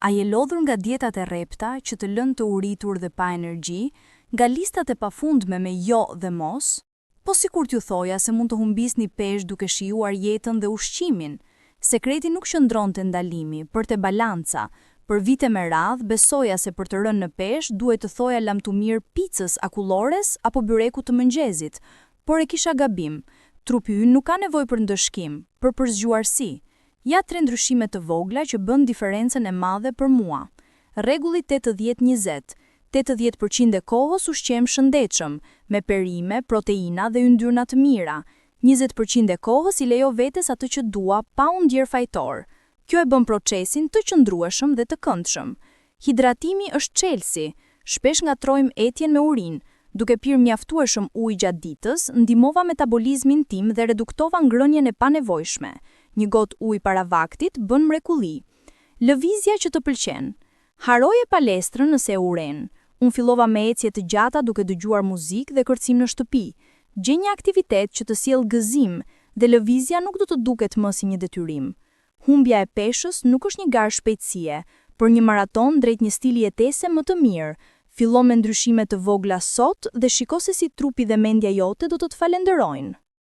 A je lodhur nga dietat e rrepta që të lënë të uritur dhe pa energji, nga listat e pafundme me jo dhe mos? Po sikur t'ju thoja se mund të humbisni peshë duke shijuar jetën dhe ushqimin. Sekreti nuk qëndron te ndalimi, por te balanca. Për vite me radhë besoja se për të rënë në peshë duhet të thoja lamtumir picës akullores apo byrekut të mëngjesit, por e kisha gabim. Trupi ynë nuk ka nevojë për ndëshkim, për përzgjuarsi. Ja 3 ndryshime të vogla që bën diferencën e madhe për mua. Rregulli 80-20. 80% e kohës ushqem shëndetshëm, me perime, proteina dhe yndyrna të mira. 20% e kohës i lejo vetes atë që dua pa u ndjer fajtor. Kjo e bën procesin të qëndrueshëm dhe të këndshëm. Hidratimi është çelësi. Shpesh ngatrojmë etjen me urinë. Duke pirë mjaftueshëm ujë gjatë ditës, ndihmova metabolizmin tim dhe reduktova ngrënien e panevojshme. Një gotë ujë para vaktit bën mrekulli. Lëvizja që të pëlqen. Haroje palestrën nëse e uren. Unë fillova me ecje të gjata duke dëgjuar muzikë dhe kërcim në shtëpi. Gjej një aktivitet që të sjellë gëzim dhe lëvizja nuk do të duket më si një detyrim. Humbja e peshës nuk është një garë shpejtësie, por një maraton drejt një stili jetese më të mirë. Fillo me ndryshime të vogla sot dhe shiko se si trupi dhe mendja jote do të të falenderojnë.